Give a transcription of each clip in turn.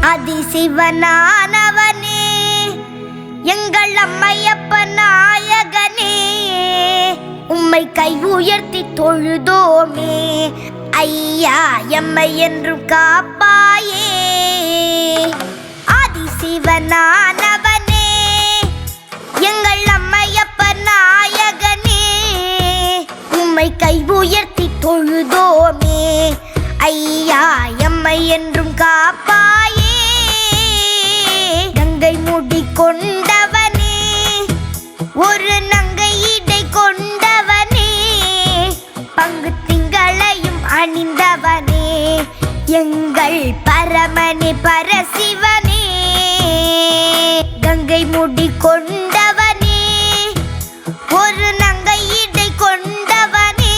அதிசிவனானவனே எங்கள் அம்மையப்ப நாயகனே, உம்மை கை உயர்த்தி தொழுதோமே ஐயா எம்மை என்றும் காப்பாயே. அதிசிவனானவனே எங்கள் அம்மையப்ப நாயகனே, உம்மை கை உயர்த்தி தொழுதோமே ஐயா எம்மை என்றும் காப்பாயே. கங்கை முடி கொண்டவனே, ஒரு நங்கை இடை கொண்டவனே, பங்கு திங்களையும் அணிந்தவனே, எங்கள் பரமனே பரசிவனே. கங்கை முடி கொண்டவனே, ஒரு நங்கை இடை கொண்டவனே,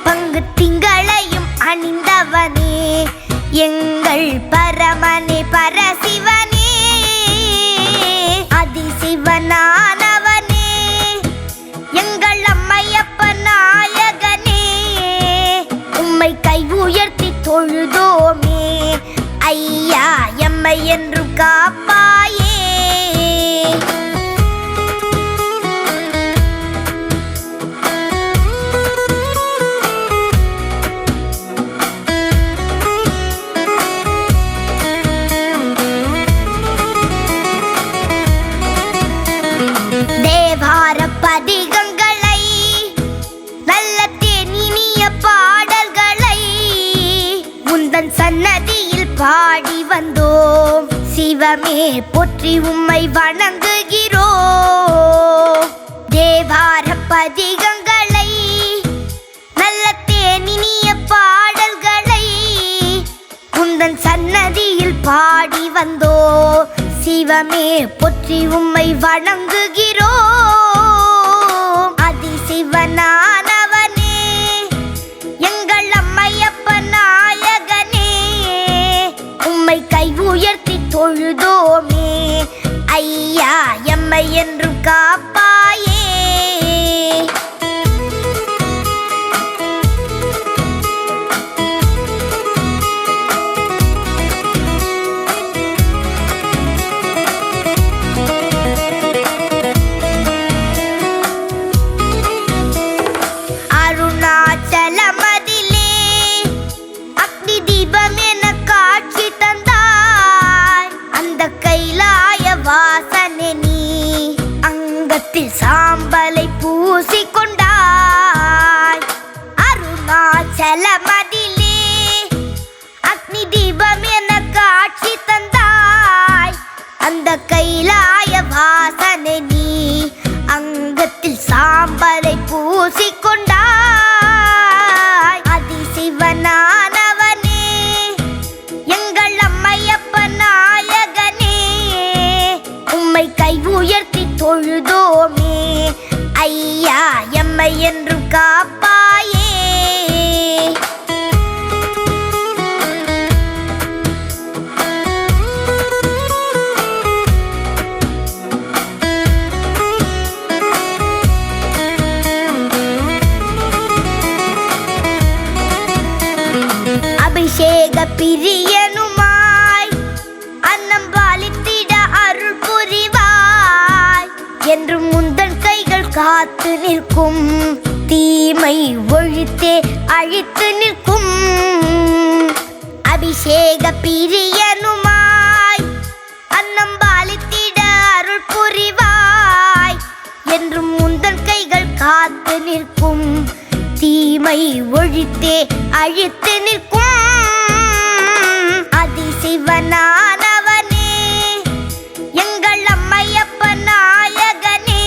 பங்கு திங்களையும் அணிந்தவனே, எங்கள் பரமனே பரசிவனே. அதிசிவனானவனே எங்கள் அம்மையப்ப நாயகனே, உம்மை கை உயர்த்தி தொழுதோமே ஐயா எம்மை என்றும் காப்பாயே. தேவார பதிகங்களை நல்ல தேனினிய பாடல்களை உந்தன் சன்னதியில் பாடி வந்தோம். சிவமே போற்றி உம்மை வணங்குகிறோம். தேவார பதிகங்களை நல்ல தேனினிய பாடல்களை உந்தன் சன்னதியில் பாடி வந்தோம். சிவமே போற்றி உம்மை வணங்குகிறோம். அதிசிவனானவனே எங்கள் அம்மையப்ப நாயகனே, உம்மை கை உயர்த்தி தொழுதோமே ஐயா எம்மை என்றும் காப்பாயே. சாம்பலை பூசிக்கொண்டாய் அருணாச்சலமதிலே, அக்னி தீபம் என காட்சி தந்தாய். அந்த கைலாய வாசனை நீ அங்கத்தில் சாம்பலை பூசிக்கொண்டாய். அதிசிவனானவனே எங்கள் அம்மையப்ப நாயகனே, உம்மை கை உயர்த்தி தொழுதோமே ஐயா எம்மை என்றும் காப்பாயே. அபிஷேக பிரியனுமாய் அன்னம் பாலித்திட அருள் புரிவாய். என்றும் முந்தன் கைகள் காத்து நிற்கும், தீமை ஒழித்தே அழித்து நிற்கும். அபிஷேக பிரியனுமாய் அன்னம் பாலித்திட அருள் புரிவாய். என்றும் முந்தன் கைகள் காத்து நிற்கும், தீமை ஒழித்தே அழித்து நிற்கும். அதிசிவனானவனே எங்கள் அம்மையப்ப நாயகனே,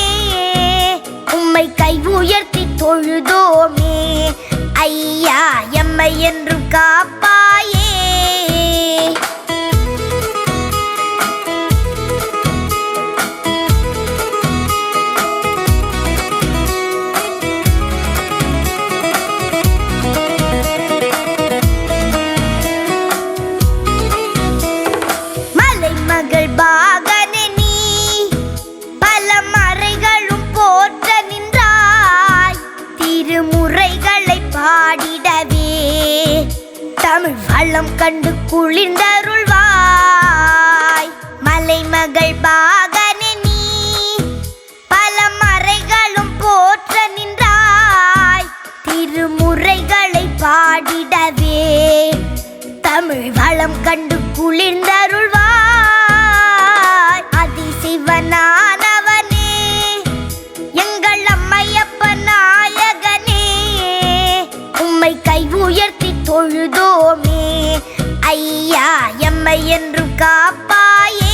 உம்மை கை உயர்த்தி தொழுதோமே ஐயா எம்மை என்றும் காப்பாயே. பாகனே நீ பல மறைகளும் போற்ற நின்றாய். திருமுறைகளை பாடிடவே தமிழ் வளம் கண்டு குளிர்ந்தருள்வாய். மலைமகள் பாகனே நீ பல மறைகளும் போற்ற நின்றாய். திருமுறைகளை பாடிடவே தமிழ் வளம் கண்டு குளிர்ந்தருள்வாய். அதிசிவனானவனே எங்கள் அம்மையப்ப நாயகனே, உம்மை கை உயர்த்தி தொழுதோமே. ஐயா எம்மை என்றும் காப்பாயே.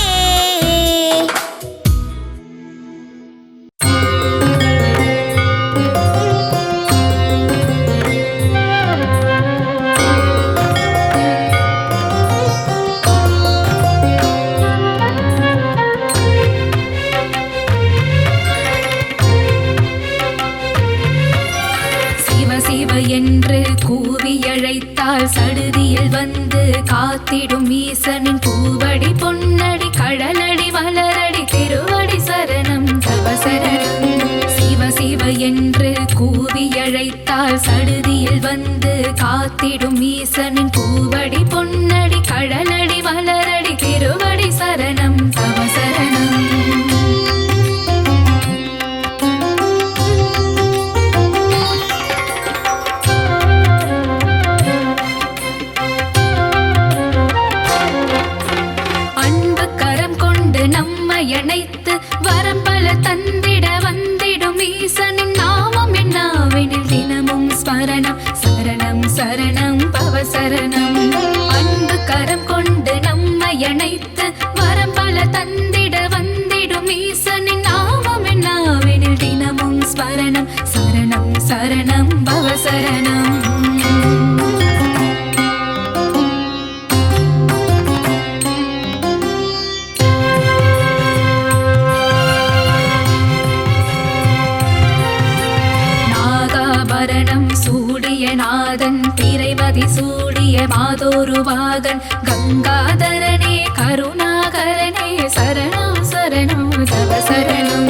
என்று கூவி அழைத்தால் சடுதியில் வந்து காத்திடும் ஈசனின் பூவடி பொன்னடி கடலடி மலரடி திருவடி சரணம் தவ சரணம். சிவ சிவ என்று கூவி அழைத்தால் சடுதியில் வந்து காத்திடும் ஈசனின் பூவடி பொன்னடி கடலடி மலரடி திருவடி சரணம் தவ சரணம். அணைத்து வரம் பல தந்திட வந்திடும் ஈசனின் நாமம் என்னாவெனில் தினமும் ஸ்மரணம் சரணம் சரணம் பவ சரணம். அன்பு கரம் கொண்டு நம்மை அணைத்து வரம் பல தந்திட வந்திடும் ஈசனின் நாமம் என்னாவெனில் தினமும் ஸ்மரணம் சரணம் சரணம் பவ சரணம். நாதன் திரைமதி சூடிய மாதோருவாகன் கங்காதரனே கருணாகரனே சரணம் சரணம் தவ சரணம்.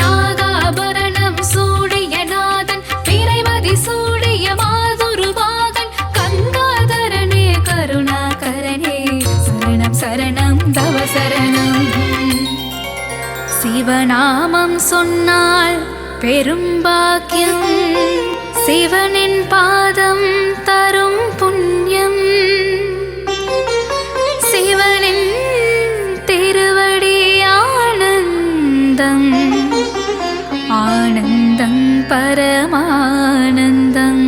நாகாபரணம் சூடிய நாதன் திரைமதி சூடிய மாதோருவாகன் கங்காதரனே கருணாகரனே சரணம் சரணம் தவ சரணம். சிவநாமம் சொன்னால் பெரும் பாக்கியம், சிவனின் பாதம் தரும் புண்ணியம், சிவனின் திருவடி ஆனந்தம் ஆனந்தம் பரமானந்தம்.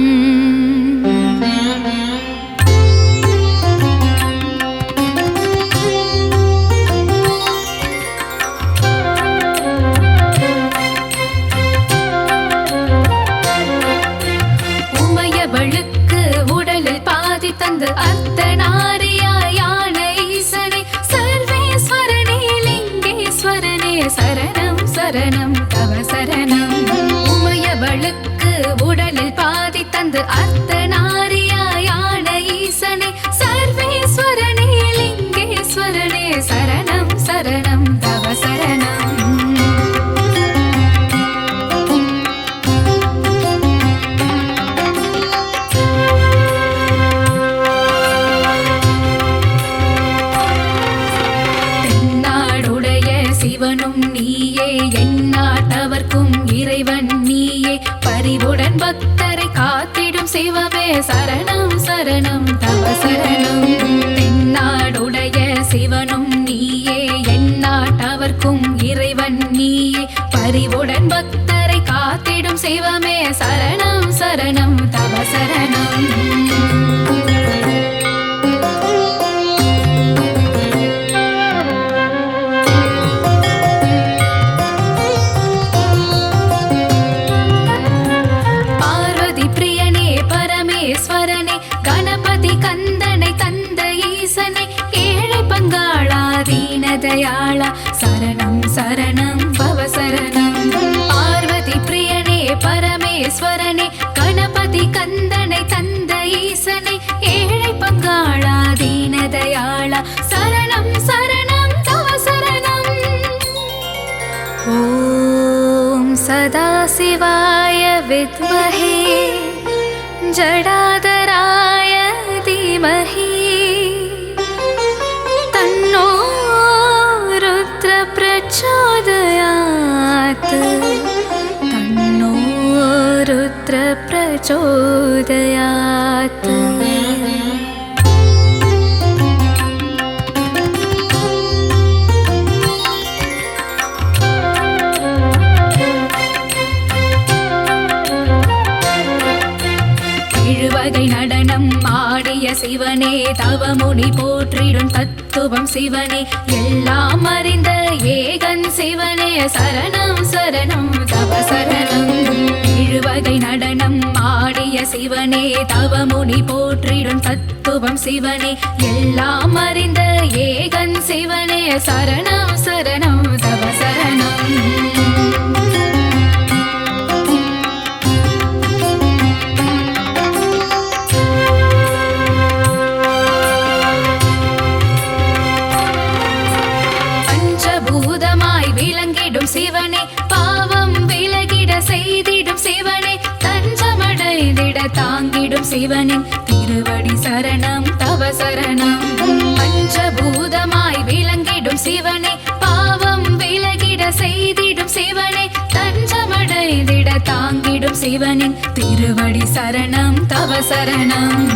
தந்து அர்த்தநாரியான ஈசனை சர்வேஸ்வரனே லிங்கேஸ்வரனே சரணம் சரணம் தவ சரணம். உமையவளுக்கு உடலில் பாதி தந்து அர்த்தநாரியான ஈசனை சர்வேஸ்வரனே லிங்கேஸ்வரனே சரணம் சரணம் தவ சரணம். சிவனும் நீயே எந்நாட்டவர்க்கும் இறைவன் நீயே பரிவுடன் பக்தரை காத்திடும் சிவமே சரணம் சரணம் தவ சரணம். தென்னாடுடைய சிவனும் நீயே எந்நாட்டவர்க்கும் இறைவன் நீயே பரிவுடன் பக்தரை காத்திடும் சிவமே சரணம் சரணம் தவ சரணம். கணபதி கந்தனை தந்த ஈசனை ஏழை பங்காளா தீனதயாளா சரணம் சரணம் பவ சரணம். பார்வதி பிரியனே பரமேஸ்வரனே கணபதி கந்தனை தந்த ஈசனை ஏழை பங்காளா தீனதயாளா சரணம் சரணம் தவ சரணம். ஓம் சதாசிவாய வித்மஹே ஜடாதராய தீமஹி தன்னோ ருத்ரः तन्नो रुद्र प्रचोदयात् எழுவகை நடனம் ஆடிய சிவனே தவமுனி போற்றிடும் தத்துவம் சிவனே எல்லாம் அறிந்த ஏகன் சிவனே சரணம் சரணம் தவ சரணம் எழுவகை நடனம் ஆடிய சிவனே தவமுனி போற்றிடும் தத்துவம் சிவனே எல்லாம் அறிந்த ஏகன் சிவனே சரணம் சரணம் தவ சரணம் சிவனே பாவம் விலகிட செய்திடும் சிவனே தஞ்சமடைந்திட தாங்கிடும் சிவனின் திருவடி சரணம் தவ சரணம் பஞ்சபூதமாய் விளங்கிடும் சிவனே பாவம் விலகிட செய்திடும் சிவனே தஞ்சமடைந்திட தாங்கிடும் சிவனின் திருவடி சரணம் தவ சரணம்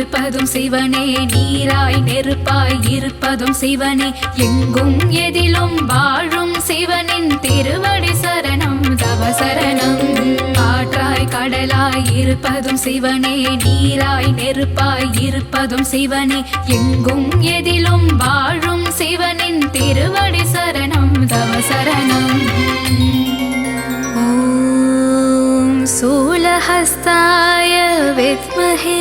இருப்பதும் சிவனே நீராய் நெருப்பாய் இருப்பதும் சிவனே எங்கும் எதிலும் வாழும் சிவனின் திருவடி சரணம் தவ சரணம் காற்றாய் கடலாய் இருப்பதும் சிவனே நீராய் நெருப்பாய் இருப்பதும் சிவனே எங்கும் எதிலும் வாழும் சிவனின் திருவடி சரணம் தவ சரணம் ஓம் சூலஹஸ்தாய வித்மஹே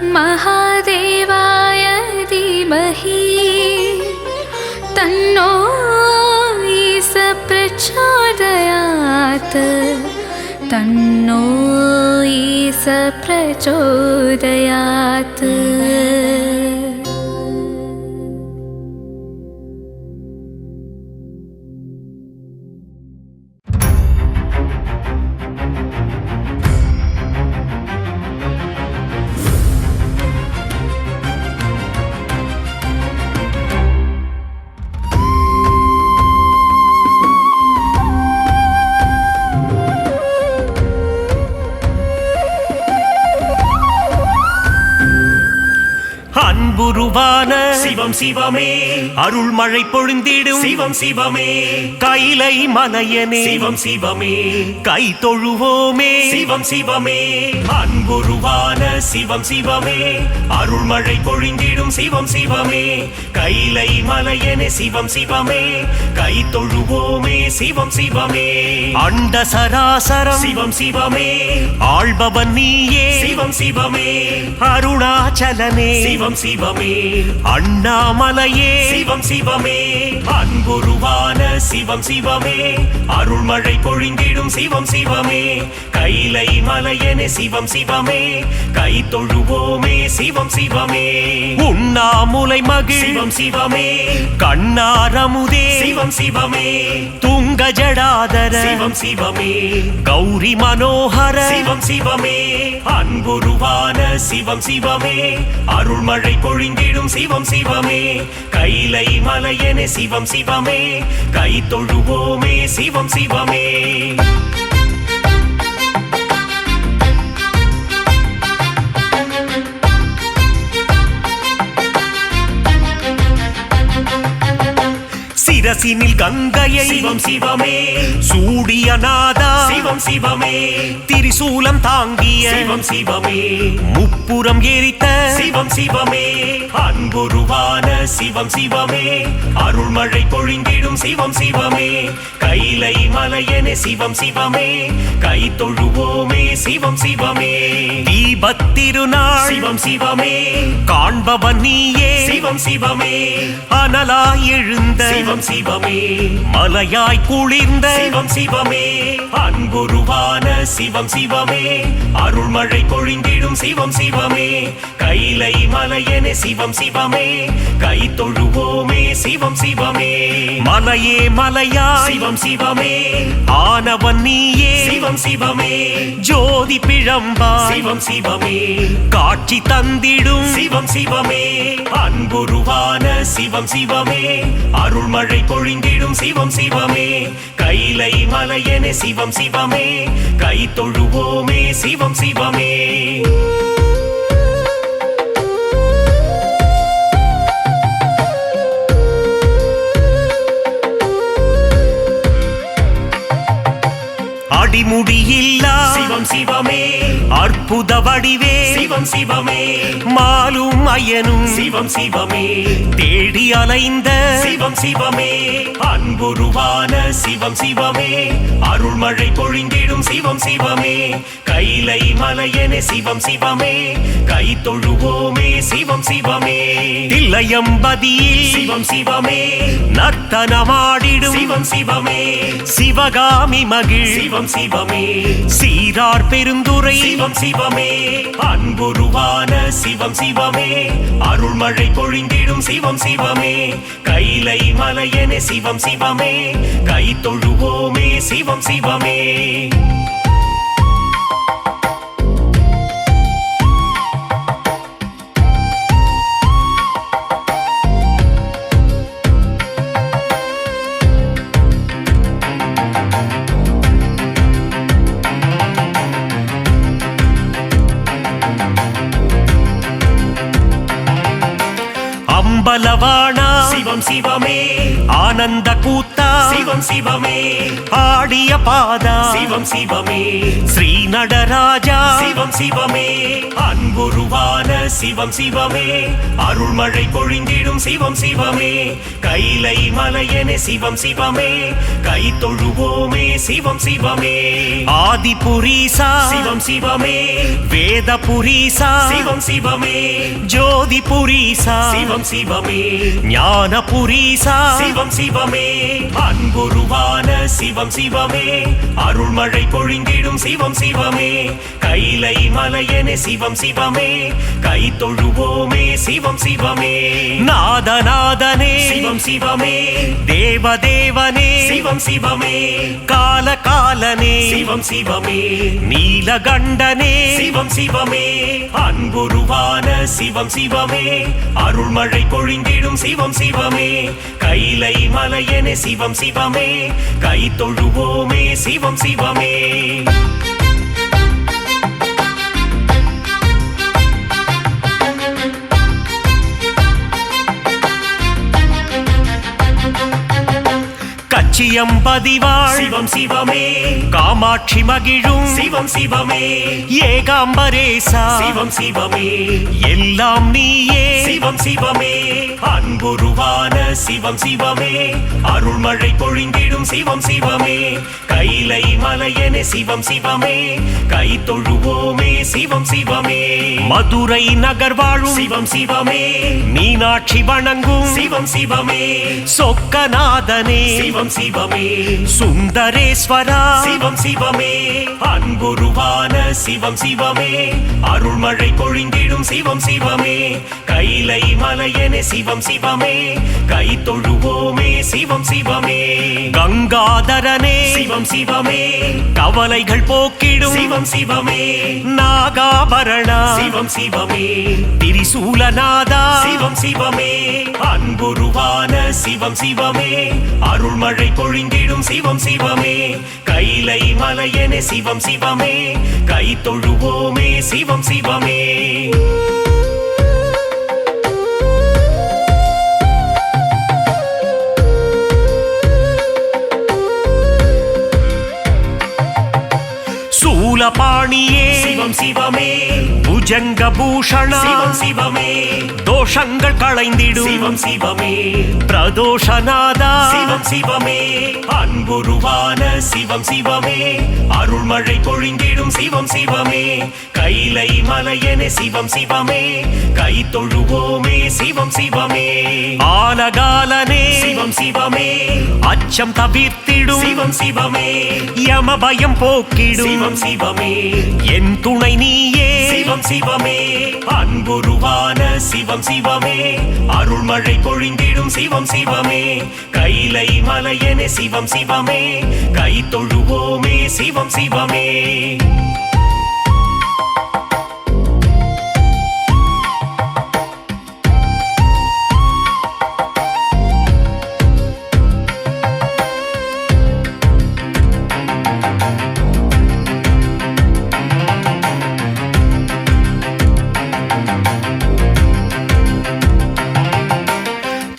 महादेवाय धीमहि तन्नो ईश प्रचोदयात् तन्नो ईश प्रचोदयात् அன்புருவான சிவம் சிவமே அருள்மழை பொழிந்திடும் சிவம் சிவமே கைலை மலையனே சிவம் சிவமே கை தொழுவோமே சிவம் சிவமே அன்புருவான சிவம் சிவமே அருள்மழை பொழிந்திடும் சிவம் சிவமே கைலை மலையனே சிவம் சிவமே கை தொழுவோமே சிவம் சிவமே அண்ட சராசரம் சிவம் சிவமே ஆள்பவன் நீயே சிவம் சிவமே அருணாச்சலனே சிவம் சிவமே அண்ணாமலையே சிவம் சிவமே அன்புருவான சிவம் சிவமே அருள்மழை பொழிந்திடும் சிவம் சிவமே கைலை மலையனே சிவம் சிவமே கை தொழுவோமே சிவம் சிவமே உண்ணாமுலை மகிழ் சிவம் சிவமே கண்ணாரமுதே சிவம் சிவமே துங்க ஜடாதர சிவம் சிவமே கௌரி மனோகர சிவம் சிவமே அன்புருவான சிவம் சிவமே அருள்மழை பொழிந்திடும் சிவம் சிவமே கைலை மலையனே சிவம் சிவமே கை தொழுவோமே சிவம் சிவமே சிரசினில் கங்கையை சிவம் சிவமே சூடிய நாதா சிவம் சிவமே திரிசூலம் தாங்கிய சிவம் சிவமே முப்புறம் எரித்த சிவம் சிவமே அன்புருவான சிவம் சிவமே அருள்மழை பொழிந்திடும் சிவம் சிவமே கைலை மலையனே சிவம் சிவமே கை தொழுவோமே சிவம் சிவமே தீபத்திருநாள் சிவம் சிவமே காண்பவன் நீயே சிவம் சிவமே அனலாய் எழுந்த சிவம் சிவமே மலையாய் குளிர்ந்த சிவம் சிவமே அன்புருவான சிவம் சிவமே அருள்மழை பொழிந்திடும் சிவம் சிவமே கைலை மலையனே சிவம் சிவமே கை தொழுவோமே சிவம் சிவமே மலையே மலையா சிவம் சிவமே ஆனவன் நீயே சிவம் சிவமே ஜோதி பிழம்பா சிவம் சிவமே காட்சி தந்திடும் சிவம் சிவமே அன்புருவான சிவம் சிவமே அருள்மழை பொழிந்திடும் சிவம் சிவமே கைலை மலையனே சிவம் சிவமே கை தொழுவோமே சிவம் சிவமே அடிமுடியில்லா சிவம் சிவமே அற்புத வடிவே சிவம் சிவமே மாலும் ஐயனும் சிவம் சிவமே தேடி அலைந்த சிவம் சிவமே அன்புருவான சிவம் சிவமே அருள்மழை பொழிந்திடும் சிவம் சிவமே கைலை மலையனே சிவம் சிவமே கை தொழுவோமே சிவம் சிவமே தில்லையம்பதியில் சிவம் சிவமே நர்த்தனமாடிடும் சிவம் சிவமே சிவகாமி மகிழ் சிவம் சிவமே சீரார் பெருந்துரை சிவம் சிவமே அன்புருவான சிவம் சிவமே அருள்மழை பொழிந்திடும் சிவம் சிவமே கைலை மலையனே சிவம் சிவமே கை தொழுவோமே சிவம் சிவமே அம்பலவாணா சிவம் சிவமே ஆனந்த கூத்தா சிவம் சிவமே ஆடிய பாதா சிவம் சிவமே ஸ்ரீ நடராஜா சிவம் சிவமே அன்புருவான சிவம் சிவமே அருள்மழை பொழிந்திடும் சிவம் சிவமே கைலை மலையனே சிவம் சிவமே கை தொழுவோமே சிவம் சிவமே ஆதிபுரீசா சிவம் சிவமே வேதபுரீசா சிவம் சிவமே ஜோதிபுரீசா சிவம் சிவமே ஞானபுரீசா சிவம் சிவமே அன்புருவான சிவம் சிவமே அருள்மழை பொழிந்திடும் சிவம் சிவமே கைலை மலையனே சிவம் சிவமே கை தொழுவோமே சிவம் சிவமே நாதநாதனே சிவம் சிவமே தேவதேவனே சிவம் சிவமே கால காலனே சிவம் சிவமே நீலகண்டனே சிவம் சிவமே அன்புருவான சிவம் சிவமே அருள்மழை பொழிந்திடும் சிவம் சிவமே கைலை மலையனே சிவம் சிவமே கை தொழுவோமே சிவம் சிவமே கச்சியம்பதிவாள் சிவம் சிவமே காமாட்சி மகிழும் சிவம் சிவமே ஏகாம்பரேசா சிவம் சிவமே எல்லாம் நீயே சிவம் சிவமே அன்புருவான சிவம் சிவமே அருள்மழை பொழிந்திடும் சிவம் சிவமே கைலை மலையனே சிவம் சிவமே கை தொழுவோமே சிவம் சிவமே மதுரை நகர் வாழும் சிவம் சிவமே மீனாட்சி வணங்கும் சிவம் சிவமே சொக்கநாதனே சிவம் சிவமே சுந்தரேஸ்வரா சிவம் சிவமே அன்புருவான சிவம் சிவமே அருள்மழை பொழிந்திடும் சிவம் சிவமே கைலை மலையனே சிவம் சிவமே கை தொழுவோமே சிவம் சிவமே கங்காதரனே சிவம் சிவமே கவலைகள் போக்கிடும் சிவம் சிவமே நாகாபரணா சிவம் சிவமே திரிசூலநாதா சிவம் சிவமே அன்புருவான சிவம் சிவமே அருள்மழை பொழிந்திடும் சிவம் சிவமே கைலை மலையனே சிவம் சிவமே கை தொழுவோமே சிவம் சிவமே சூலபாணியே சிவம் சிவமே புஜங்க பூஷணா சிவம் சிவமே தோஷங்கள் களைந்திடும் சிவம் சிவமே பிரதோஷநாதா சிவம் சிவமே அன்புருவான சிவம் சிவமே அருள்மழை பொழிந்திடும் சிவம் சிவமே கைலை மலையனே சிவம் சிவமே கை தொழுவோமே சிவம் சிவமே ஆலகாலனே சிவம் சிவம் சிவமே அச்சம் தவிர்த்திடும் சிவம் சிவமே யம பயம் போக்கிடும் சிவம் சிவமே என் துணை நீயே சிவம் சிவமே அன்புருவான சிவம் சிவமே அருள்மழை பொழிந்திடும் சிவம் சிவமே கைலை மலையனே சிவம் சிவமே கை தொழுவோமே சிவம் சிவமே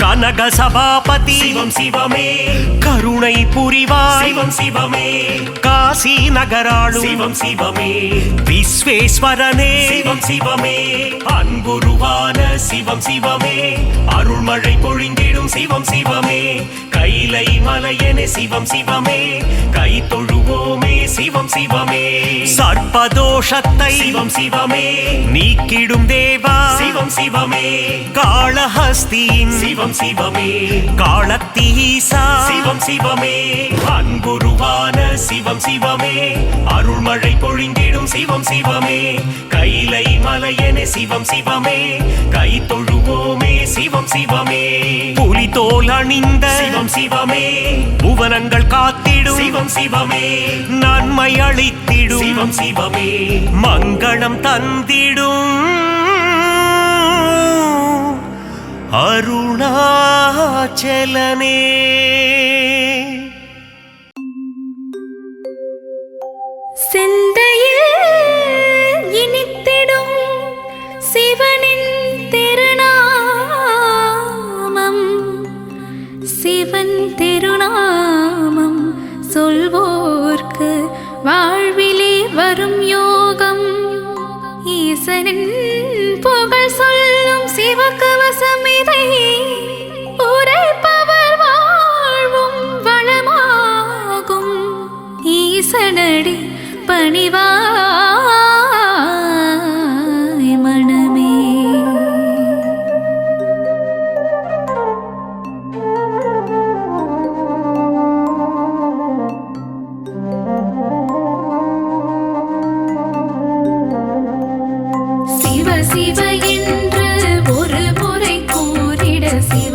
கனக சபாபதி சிவம் சிவமே கருணை புரிவாய் சிவம் சிவமே காசி நகராளும் சிவம் சிவமே விஸ்வேஸ்வரனே சிவம் சிவமே அன்புருவான சிவம் சிவமே அருள்மழை பொழிந்திடும் சிவம் சிவமே கைலை மலையனே சிவம் சிவமே கை தொழுவோமே சிவம் சிவமே சர்ப்பதோஷத்தை சிவம் சிவமே நீக்கிடும் தேவா சிவம் சிவமே காளஹஸ்தியின் சிவம் சிவமே காளத்தீசா சிவம் சிவமே அன்புருவான சிவம் சிவமே அருள்மழை பொழிந்திடும் சிவம் சிவமே கைலை மலையனே சிவம் சிவமே கை தொழுவோமே சிவம் சிவமே புலிதோல் அணிந்த சிவம் சிவமே புவனங்கள் காத்திடும் சிவம் சிவமே நன்மை அளித்திடும் சிவம் சிவமே மங்களம் தந்திடும் அருணாச்சலனே சிந்தையில் இனித்திடும் சிவனின் திருநாமம் சிவன் திருநாமம் சொல்வோர்க்கு வாழ்விலே வரும் யோகம் ஈசனின் புகழ் சொல்லும் சிவகவசம் இதை உரைப்பவர் வாழ்வும் வளமாகும் ஈசனடி பணிவாய் மனமே சிவ சிவ என்று ஒரு முறை கூறிட சிவ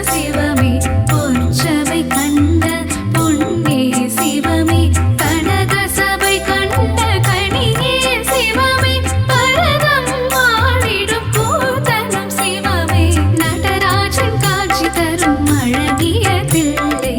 சிவமே பொற்சபை கண்ட பொன்னே சிவமே கனக சபை கண்ட கனியே சிவமே பரதம் வாழிடும் பூதனம் சிவமே நடராஜன் காட்சி தரும் அழகிய தில்லை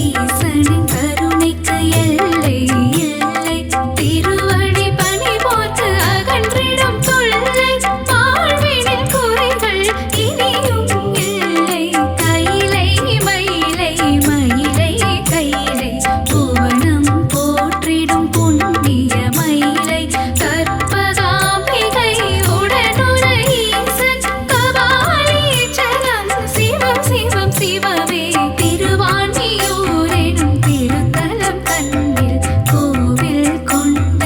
ஈசனின் கருணைக்கு எல்லை இல்லை திருவடி பணி போட்டு அகன்றிடும் தொல்லை வாழ்வினில் குறைகள் இனியும் இல்லை கைலை மயிலை மயிலை கைலை புவனம் போற்றிடும் புண்ணிய மயிலை கற்பகாம்பிகை உடனுற ஈசன் கபாலீச்சரம் சிவம் சிவம் சிவமே திருவான்மியூரெனும் திருத்தலம் கண்ணில் கோவில் கொண்ட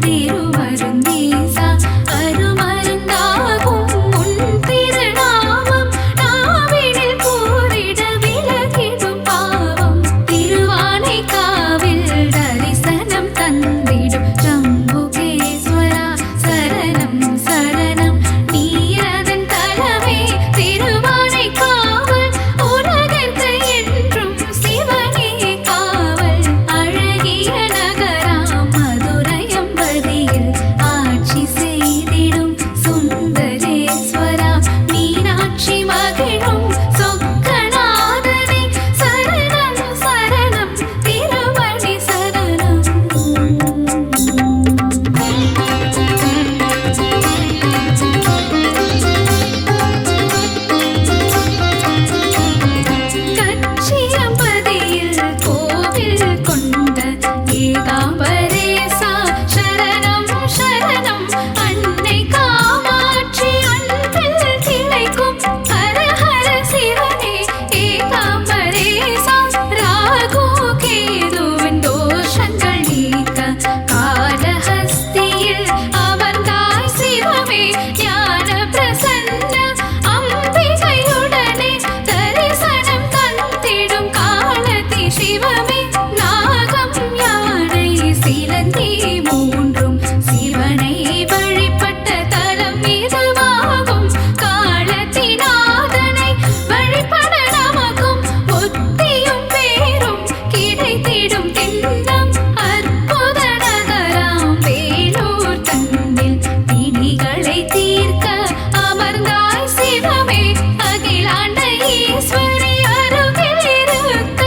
திருமருந்தீசா அருமருந்தாகும் உன் திருநாமம் நாவினில் கூறிட விலகிடும் பாவம் திருவானைக்காவில் தரிசனம் தந்திடும் ஜம்புகேஸ்வரா சரணம் சரணம் நீரதன் தலமே திருவானைக்காவல் உலகிற்கு என்றும் சிவனே காவல் அழகிய நகராம் மதுரையம்பதியில் ஆட்சி செய்திடும் சுந்தரேஸ்வரா மீனாட்சி மகிழும் சொக்கநாதனே சரணம் சரணம் திருமணி சரணம் கச்சியம்பதியில் கோவில் கொண்ட ஏகாம்பரேசா சரணம் சரணம் அன்னை காமாட்சி அன்பில் திளைக்கும் ஹரஹர சிவனே ஏகாம்பரேசா ராகு கேதுவின் தோஷங்கள் நீக்க காளஹஸ்தியில் அமர்ந்தாய் சிவமே ஞான பிரசன்ன அம்பிகையுடனே தரிசனம் தந்திடும் காலத்தி சிவமே நாகம் யானை சிலந்தி மூன்றும் சிவனை வழிபட்ட தலம் இதுவாகும் காலத்திநாதனை வழிபட நமக்கும் புத்தியும் பேரும் கிடைத்திடும் திண்ணம் அற்புத நகராம் வேலூர் தன்னில் பிணிகளை தீர்க்க அமர்ந்தாய் சிவமே அகிலாண்ட ஈஸ்வரி அருகில் இருக்க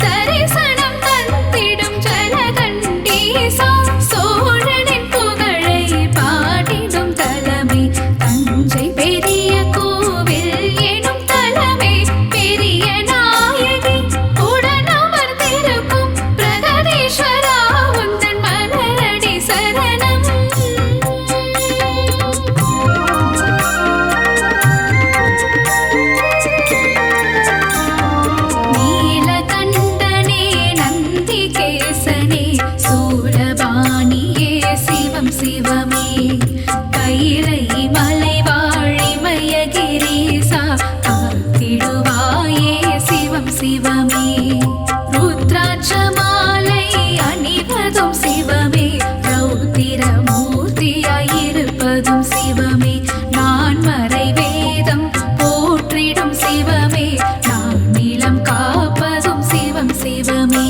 தரிசனம் தந்திடும் ஜலகண்டீசா சோழனின் புகழை பாடிடும் தலமே தஞ்சை பெரிய கோவில் எனும் தலமே பெரிய நாயகி உடனமர்ந்திருக்கும் பிரகதீஸ்வரா உந்தன் மலரடி சரணம் நீலகண்டனே நந்திகேசனே சூலபாணியே சிவம் சிவமே கைலை மலை வாழிமயகிரீசா காத்திடுவாயே சிவம் சிவமே ருத்ராட்ச மாலை அணிவதும் சிவமே ரௌத்திரமூர்த்தியாயிருப்பதும் சிவமே நான் மறை வேதம் போற்றிடும் சிவமே நான் நிலம் காப்பதும் சிவம் சிவமே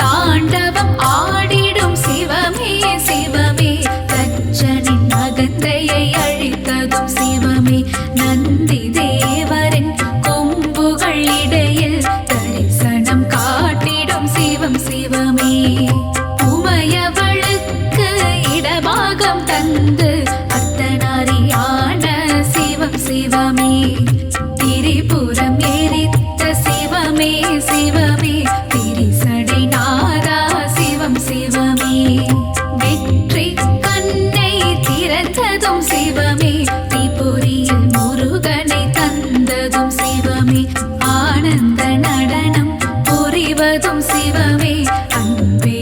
தாண்டவம் ஆடிடும் சிவமே சிவமே தச்சனின் அகந்தையை அழித்ததும் சிவமே நந்தி தேவரின் கொம்புகள் இடையில் தரிசனம் காட்டிடும் சிவம் சிவமே உமையவளுக்கு இடபாகம் தந்து அர்த்தநாரியான சிவம் சிவமே திரிபுரம் எரித்த சிவமே சிவமே திரிசடை நாதா சிவம் சிவமே வெற்றி கண்ணை திறந்ததும் சிவமே தீபுரியில் முருகனை தந்ததும் சிவமே ஆனந்த நடனம் புரிவதும் சிவமே அன்பே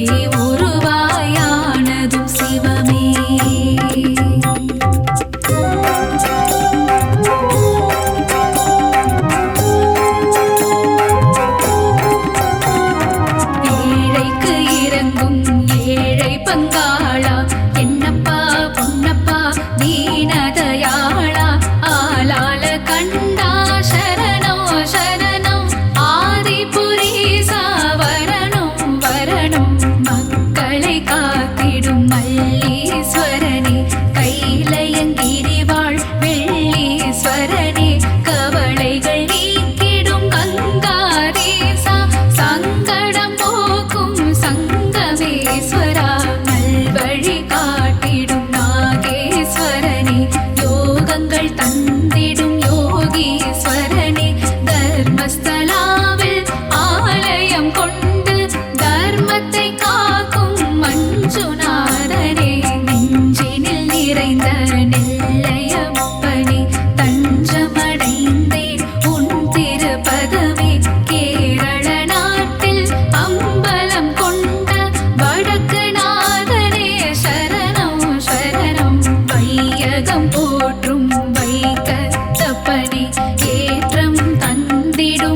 உருவாயானதும் சிவமே தீனதயாளா ஆலால கண்டா சரணோ சரண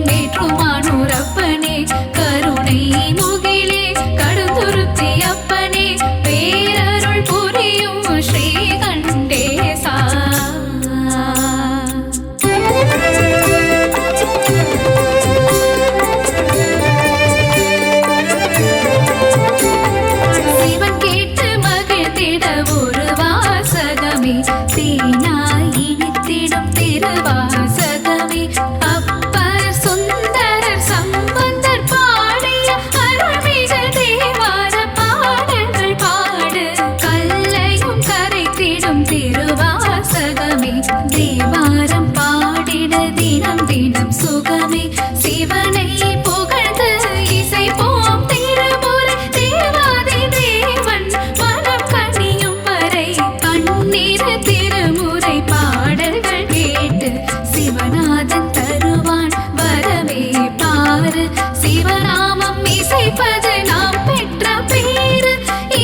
மேற்றுமானூரப்பனே கருணை முகிலே கடுந்துருத்தி அப்பனே பேரருள் புரியும் ஸ்ரீ கண்டேசா சிவன் கேட்டு மகிழ்ந்திட ஒரு வாசகமே தேனாய் இனித்திடும் திருவாசகமே அப்பர் சுந்தரர் சம்பந்தர் பாடிய அருள்மிகு தேவார பாடல்கள் பாடு கல்லையும் கரைத்திடும் திருவாசகமே தேவாரம் பாடிட தினம் தினம் சுகமே சிவனை புகழ்ந்து இசைப்போம் திருமுறை தேவாதி தேவன் மனம் கனியும் வரை பன்னிரு திருமுறை பாடல்கள் கேட்டு சிவநாதன் தருவான் வரமே பாரு சிவநாமம் இசைப்பது நாம் பெற்ற பேரு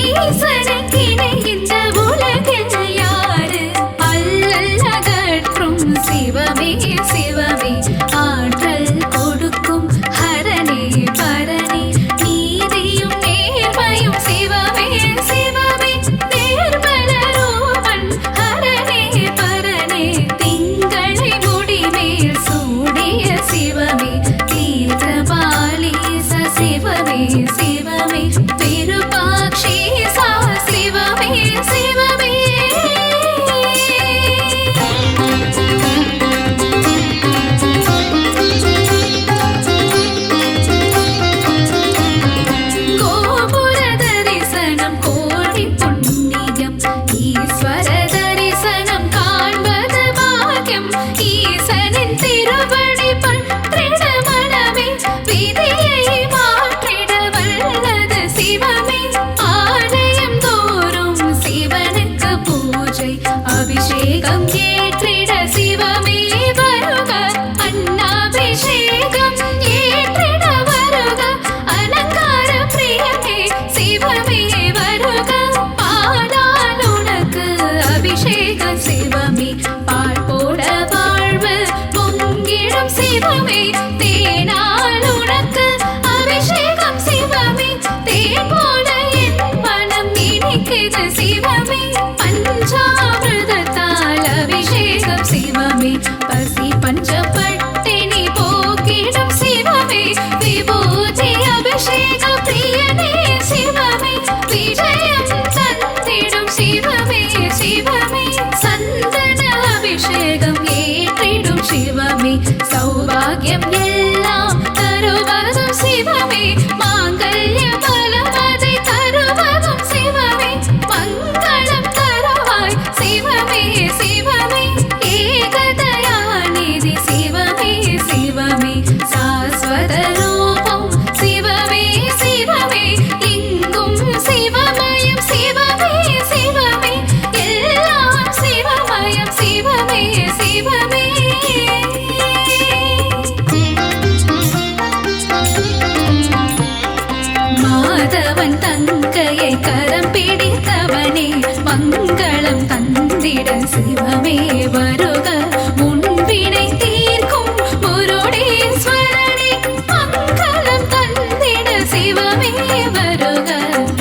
ஈசனுக்கு இணை இந்த உலகில் யாரு அல்லல் அகற்றும் சிவமே சிவமே ஆற்றல் கொடுக்கும் ஹரனே பரனே நீதியும் நேர்மையும் சிவமே சிவமே நேர்மலரூபன் ஹரனே பரனே திங்களை முடிமேல் சூடிய சிவமே தீர்த்தபாலீச சிவமே சிவமே விருபாக்ஷீசா சிவமே சிவமே கோபுர தரிசனம் கோடி புண்ணியம் ஈஸ்வர தரிசனம் காண்பது பாக்கியம் ஈசனின் திருவடி பற்றிட மனமே விதியை மாற்றிட வல்லது சிவமே ஆலயம் தோறும் சிவனுக்கு பூஜை அபிஷேகம் ஏற்றிட சிவமே வருக அன்னாபிஷேகம் ஏற்றிட வருக அலங்கார பிரியமே சிவமே வருக பாலால் உனக்கு அபிஷேகம் சிவமே பால் போட வாழ்வு பொங்கிடும் சிவமே தேனால் உனக்கு அபிஷேகம் சிவமே தேன் போல என் மனம் இனிக்குது சிவமே பஞ்சாமிர்தத்தால் அபிஷேகம் சிவமே பசி பஞ்சப்பட்டினி போக்கிடும் சிவமே விபூதி அபிஷேக பிரியனே சிவமே விஜயம் தந்திடும் சிவமே சிவமே சந்தன அபிஷேகம் ஏற்றிடும் சிவமே சௌபாகியம் எல்லாம் தருவதும் சிவமே மாங்கல்ய பலம் அதை தருவதும் சிவமே மங்களம் தருவாய் சிவமே சிவமே ஏகதயாநிதி சிவமே சிவமே சாஸ்வத ரூபம் சிவமே சிவமே எங்கும் சிவமயம் சிவமே சிவமே எல்லாம் சிவமயம் சிவமே சிவமே மாதவன் தங்கையை கரம் பிடித்தவனே மங்களம் தந்திட சிவமே வருக முன்பினை தீர்க்கும் முருடேஸ்வரனே மங்களம் தந்திட சிவமே வருக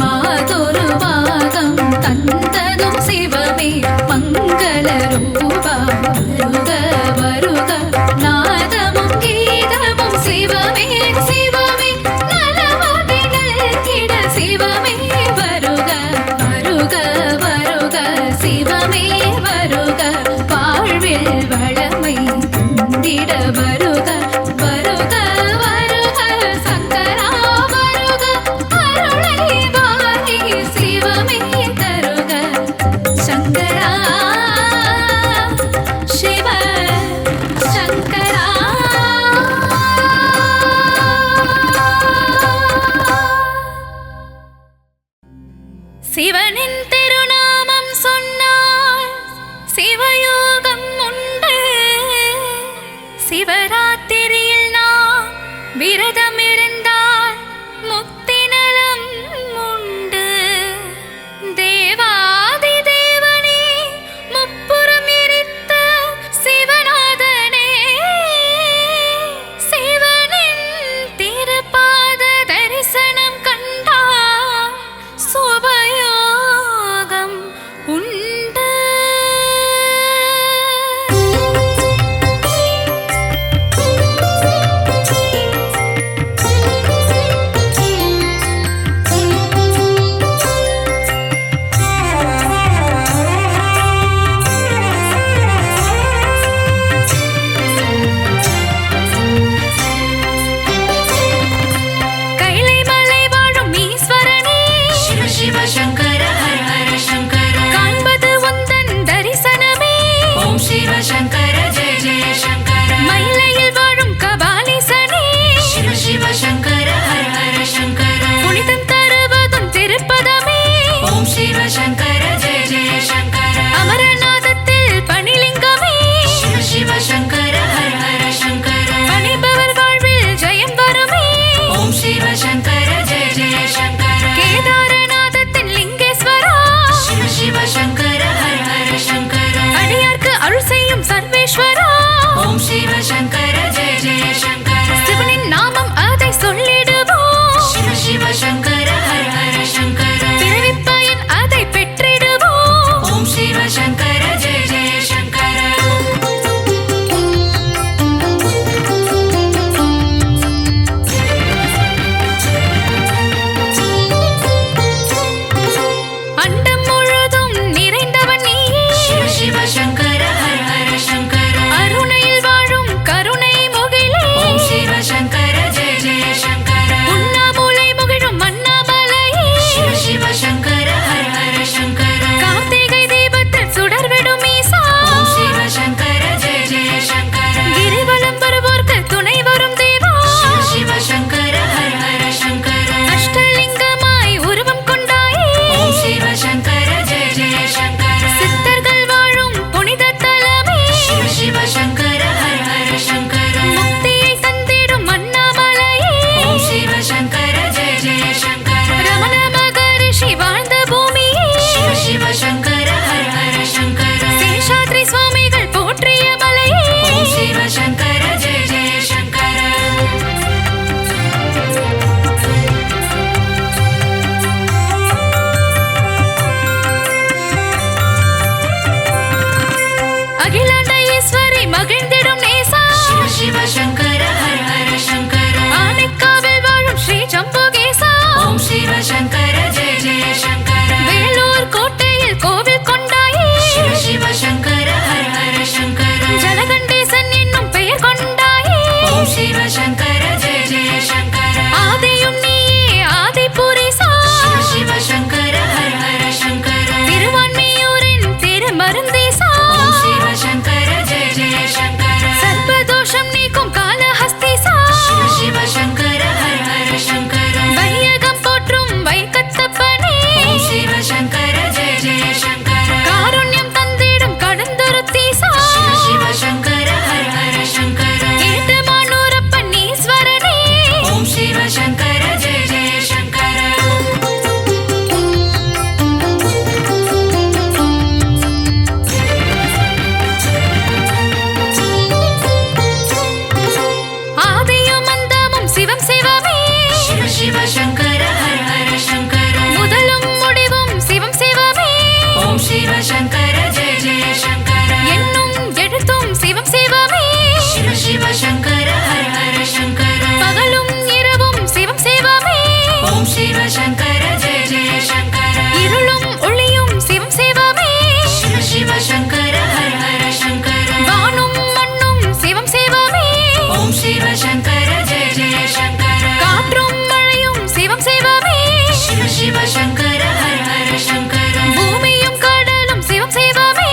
மாதொரு பாகம் தந்ததும் சிவமே மங்கள ரூபா வருக வருக நாதமும் கீதமும் சிவமே சிவமே நலமதி நல்கிட சிவமே வருக வருக வருக சிவமே வருக வாழ்வில் வளமை தந்திட வருக வருக வருக சங்கரா வருக அருளை வாரி சிவமே தருக சங்கரா சிவ சங்கரா சிவனின் திருநாமம் சொன்னால் சிவயோகம் உண்டு சிவராத்திரியில் நாம் விரதம் இருந்தால் முக்தி நலம் உண்டு தேவாதி தேவனே முப்புறம் எரித்த சிவநாதனே சிவ சிவ சங்கர ஹர ஹர சங்கர முதலும் முடிவும் சிவம் சிவமே ஓம் சிவ சங்கர ஜெய ஜெய சங்கர என்னும் எழுத்தும் சிவம் சிவமே சிவ சிவ சங்கர ஹர ஹர சங்கர பகலும் இரவும் சிவம் சிவமே ஓம் சிவ சங்கர ஜெய ஜெய சங்கர இருளும் ஒளியும் சிவம் சிவமே சிவ சிவ சங்கர ஹர ஹர சங்கர வானும் மண்ணும் சிவம் சிவமே ஓம் சிவ சங்கர ஜெய ஜெய சங்கர காற்றும் மழையும் சிவம் சிவமே சிவ சிவ சங்கர ஹர ஹர சங்கர பூமியும் கடலும் சிவம் சிவமே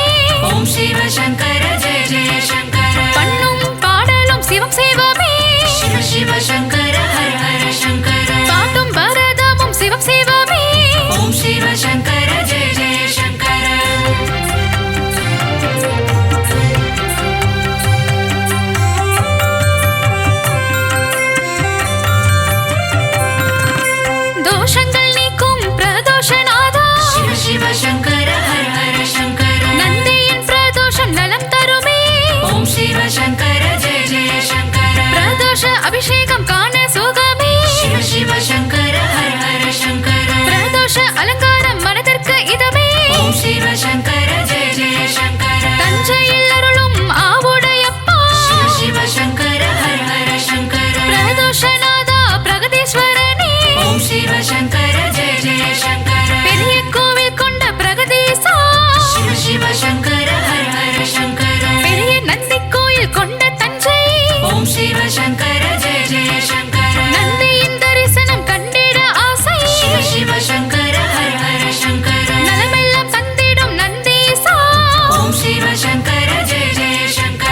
ஓம் சிவ சங்கர ஜெய ஜெய சங்கர பண்ணும் பாடலும் சிவம் சிவமே சிவ சிவ சங்கர ஹர ஹர சங்கர பாட்டும் பரதமும் சிவம் சிவமே ஓம் சிவ சங்கர ஜெய ஜெய சங்கர தோஷங்கள் நீக்கும் பிரதோஷநாதா சிவ சிவ சங்கர ஹர ஹர சங்கர நந்தியின் பிரதோஷம் நலம் தருமே ஓம் சிவ சங்கர ஜெய ஜெய சங்கர பிரதோஷ அபிஷேகம் காண சுகமே சிவ சிவ சங்கர ஹர ஹர சங்கர பிரதோஷ அலங்காரம் மனதிற்கு இதமே ஓம் சிவ சங்கர ஜெய ஜெய சங்கர தஞ்சையில் அருளும் ஆவுடையப்பா சிவ சிவ சங்கர ஹர ஹர சங்கர பிரதோஷநாதா பிரகதீஸ்வரனே ஓம் சிவ சங்கர ஜெய ஜெய சங்கர பெரிய கோவில் கொண்ட பிரகதீசா சிவ சிவ சங்கர ஹர ஹர சங்கர பெரிய நந்தி கோயில் கொண்ட தஞ்சை ஓம் சிவ சங்கர ஜெய ஜெய சங்கர நந்தியின் தரிசனம் கண்டிட ஆசை சிவ சிவ சங்கர ஹர ஹர சங்கர நலமெல்லாம் தந்திடும் நந்தீசா ஓம் சிவ சங்கர ஜெய ஜெய சங்கர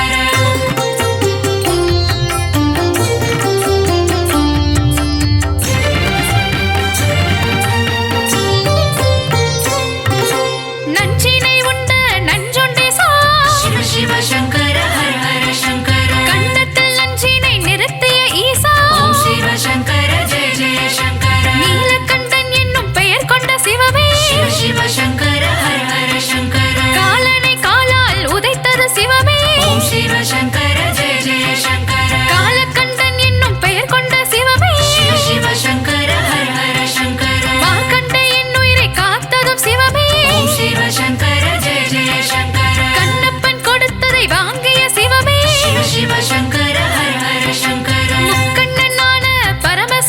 நஞ்சினை உண்ட நஞ்சுண்டேசா சிவ சிவ சங்கர ஹர ஹர சங்கர கண்டத்தில் நஞ்சினை நிறுத்திய ஈசா ஓம் சிவ சங்கர ஜெய ஜெய சங்கர நீலகண்டன் என்னும் பெயர் கொண்ட சிவமே சிவ சிவ சங்கர ஹர ஹர சங்கர காலனை காலால் உதைத்தது சிவமே ஓம் சிவ சங்கர ஜெய ஜெய சங்கர காலகண்டன் என்னும் பெயர் கொண்ட சிவமே சிவ சிவ சங்கர ஹர ஹர சங்கர மார்க்கண்ட என் உயிரை காத்ததும் சிவமே ஓம் சிவ சங்கர ஜெய ஜெய சங்கர கண்ணப்பன் கொடுத்ததை வாங்கிய சிவமே சிவ சிவ சங்கர ஹர ஹர சங்கர முக்கண்ணனான பரமசிவமே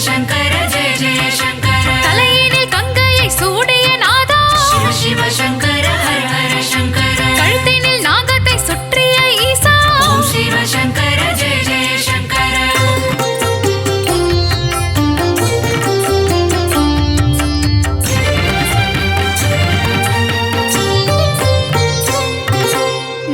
சங்கர ஜெய ஜெய சங்கர தலையினில் கங்கையை சூடிய நாதா சிவ சிவ சங்கர ஹர ஹர சங்கர கழுத்தினில் நாகத்தை சுற்றிய ஈசா ஓம் சிவ சங்கர ஜெய ஜெய சங்கர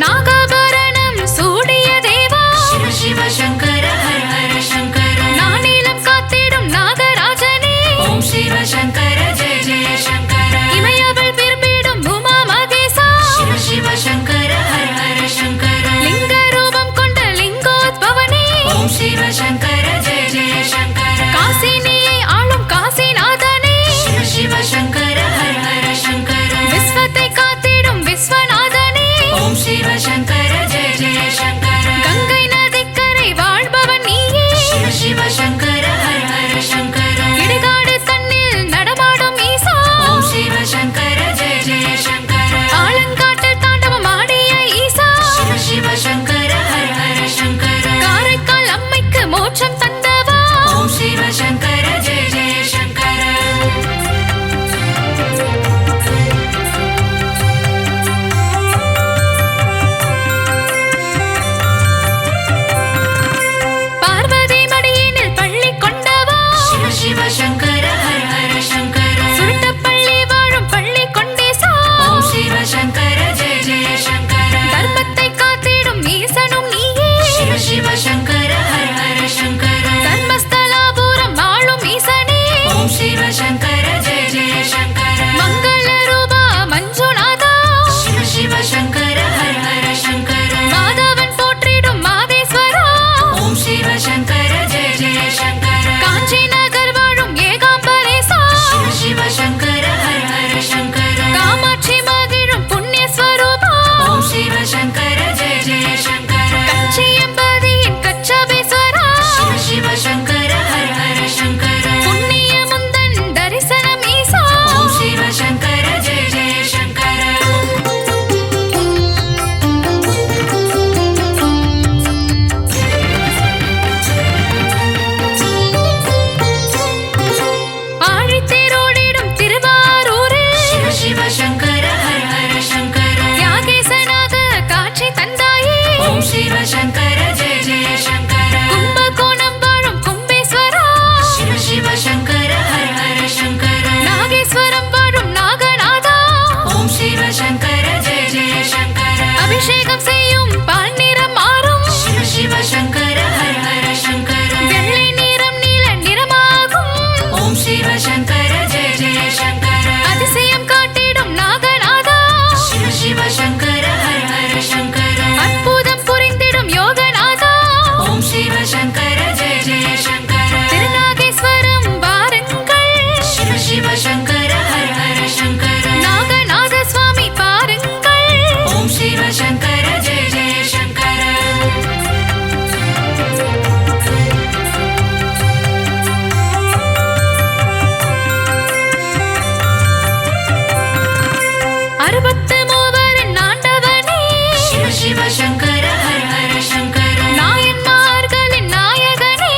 நாகாபரணம் சூடிய தேவா சிவ சிவ சங்கர ஹர ஹர சங்கர நானிலம் காத்திடும் நாகராஜனே ஓம் சிவ சங்கர ஜெய ஜெய சங்கர இமையவள் விரும்பிடும் உமா மகேசா சிவ சிவ சங்கர ஹர ஹர சங்கர லிங்க ரூபம் கொண்ட லிங்கோத்பவனே ஓம் சிவ சங்கர ஜெய ஜெய சங்கர காசினியை ஆளும் காசிநாதனே சிவ சிவ சங்கர ஹர ஹர சங்கர விஸ்வத்தை காத்திடும் விஸ்வநாதனே ஓம் சிவ சங்கர ஜெய ஜெய சங்கர கங்கை நதிக்கரை வாழ்பவன் நீயே சிவ சிவ சங்கர ஹர ஹர சங்கர இடுகாடு தன்னில் நடமாடும் ஈசா ஓம் சிவ சங்கர ஜெய ஜெய சங்கர ஆலங்காட்டில் தாண்டவம் ஆடிய ஈசா சிவ சிவ சங்கர ஹர ஹர சங்கர காரைக்கால் அம்மைக்கு மோட்சம் தந்தவா ஓம் சிவ சங்கர ஜெய ஜெய சங்கர பார்வதி மடியினில் பள்ளி கொண்டவா சிவ சிவ சங்கர ஹர ஹர சங்கர சுருட்டப்பள்ளி வாழும் பள்ளி கொண்டேசா ஓம் சிவ சங்கர ஜெய ஜெய சங்கர தர்மத்தை காத்திடும் ஈசனும் நீயே சிவ சிவ சங்கர ஹர ஹர சங்கர தர்மஸ்தலாபுரம் ஆளும் ஈசனே ஓம் சிவ சங்கர ஜெய ஜெய சங்கர மங்கள ரூபா மஞ்சுநாதா சிவ சிவ சங்கர ஹர ஹர சங்கர மாதவன் போற்றிடும் மாதேஸ்வரா ஓம் சிவ சங்கர ஜெய ஜெய சங்கர காஞ்சி நகர் வாழும் ஏகாம்பரேசா சிவ சிவ சங்கர ஹர ஹர சங்கர காமாட்சி மகிழும் புண்ணியஸ்வரூபா ஓம் சிவ சங்கர ஜெய ஜெய சங்கர கச்சியம்பதியின் கச்சபேஸ்வரா சிவ சிவ சங்கர ஹர ஹர சங்கர புண்ணிய முந்தன் தரிசனம் ஈசா ஓம் சிவ சங்கர ஜெய ஜெய சங்கர ஆழித்தேரோடிடும் திருவாரூரில் சிவ சிவ சங்கர ஹர ஹர சங்கர தியாகேசனாக காட்சி தந்தாயே ஓம் சிவ சங்கர ஜெய ஜெய சங்கர கும்பகோணம் வாழும் கும்பேஸ்வரா சிவ சிவ சங்கர ஹர ஹர சங்கர நாகேஸ்வரம் வாழும் நாகநாதா ஓம் சிவ சங்கர ஜெய ஜெய சங்கர அபிஷேகம் செய்யும் பால் நிறம் மாறும் சிவ சிவ சங்கர ஹர ஹர சங்கர வெள்ளை நிறம் நீல நிறமாகும் ஓம் சிவ சங்கர ஜெய ஜெய சங்கர அதிசயம் காட்டிடும் நாகநாதா சிவ சிவ சங்கர ஹர ஹர சங்கர அற்புதம் புரிந்திடும் யோகநாதா ஓம் சிவ சங்கர ஜெய ஜெய சங்கர திருநாகேஸ்வரம் வாருங்கள் சிவ சிவ சங்கர ஹர ஹர சங்கர நாகநாத சுவாமி பாருங்கள் ஓம் சிவ சங்கர ஜெய ஜெய சங்கர அறுபத்து மூவரின் ஆண்டவனே சிவ சிவ சங்கர ஹர ஹர சங்கர நாயன்மார்களின் நாயகனே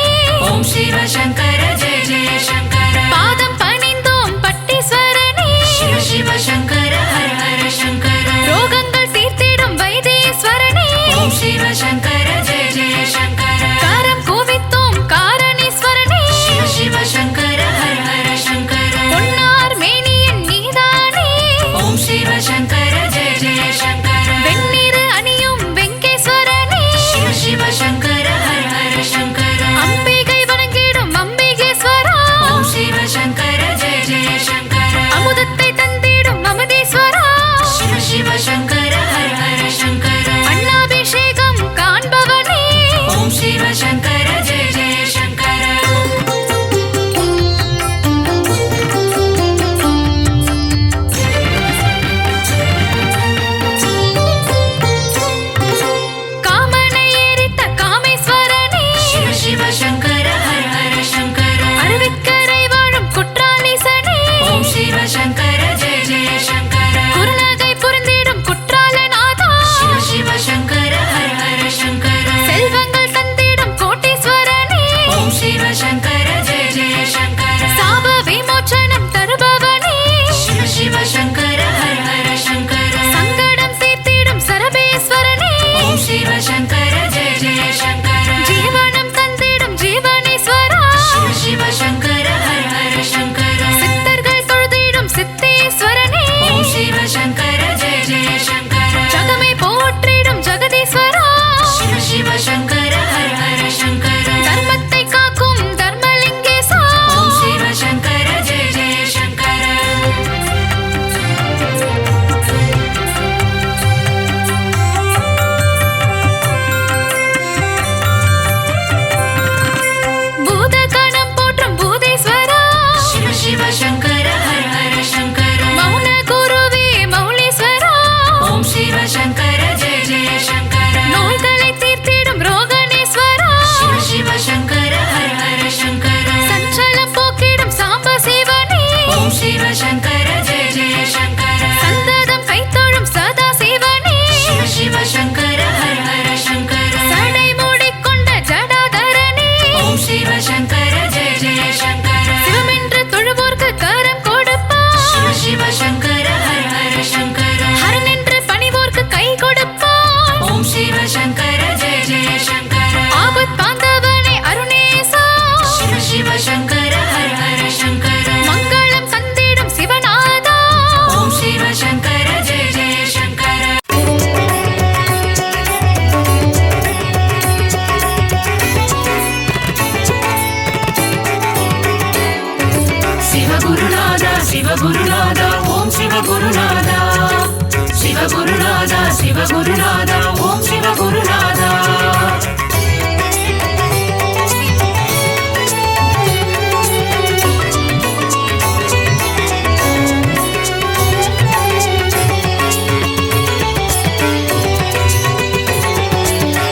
ஓம் சிவ சங்கர ஜெய ஜெய சங்கர பாதம் பணிந்தோம் பட்டீஸ்வரனே சிவ சிவ சங்கர ஹர ஹர சங்கர ரோகங்கள் தீர்த்திடும் வைத்தீஸ்வரனே ஓம் சிவ சங்கர ஜெய ஜெய சங்கர காரம் கோவித்தோம் காரணீஸ்வரனே சிவ சிவ சங்கர ஹர ஹர சங்கர பொன்னார் மேனியின் நீதானே ஓம் சிவ சங்கர ஜெய ஜெய சங்கர வெண்ணிறு அணியும் வெங்கேஸ்வரனே சிவ சிவ சங்கர ஹர ஹர சங்கர அம்பிகை வணங்கிடும் அம்பிகேஸ்வரா ஓம் சிவ சங்கர ஜெய ஜெய சங்கர அமுதத்தை தந்திடும் அமுதீஸ்வரா சிவ சிவ சங்கர ஹர ஹர சங்கர அண்ணாபிஷேகம் காண்பவனே ஓம் சிவ சங்கர ஜெய ஜெய சங்கர காமனை எரித்த காமேஸ்வரனே சிவ சிவ சங்கர ஹர ஹர சங்கர அருவிக்கரை வாழும் குற்ற சிவகுருநாதா ஓம் சிவகுருநாதா சிவகுருநாதா சிவகுருநாதா ஓம் சிவகுருநாதா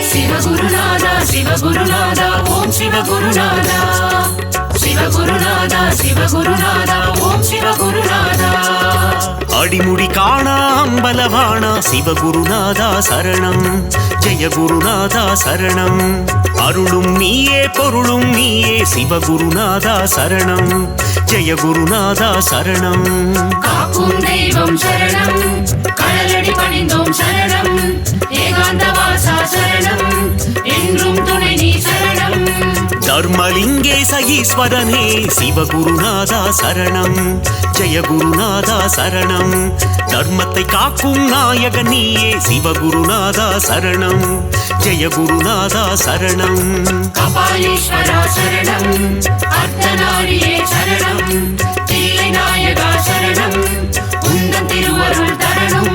சிவகுருநாதா சிவகுருநாதா ஓம் சிவகுருநாதா சிவகுருநாதா சிவகுருநாதா ஓம் சிவகுருநாதா அடிமுடி காணா அம்பலவாணா சிவகுருநாதா சரணம் ஜெய குருநாதா சரணம் அருளும் நீயே பொருளும் நீயே சிவகுருநாதா சரணம் ஜெய குருநாதா சரணம் காக்கும் தெய்வம் சரணம் கடலடி பணிந்தோம் சரணம் ஏகாந்த வாசா சரணம் என்றும் துணை நீ சரணம் தர்மலிங்கேச ஈஸ்வரனே சிவகுருநாதா சரணம் ஜெய குருநாதா சரணம் தர்மத்தை காக்கும் நாயகன் நீயே சிவகுருநாதா சரணம் ஜெய குருநாதா சரணம் கபாலீஸ்வரா சரணம் அர்த்தநாரியே சரணம் தில்லை நாயகா சரணம் உந்தன் திருவருள் தரணும்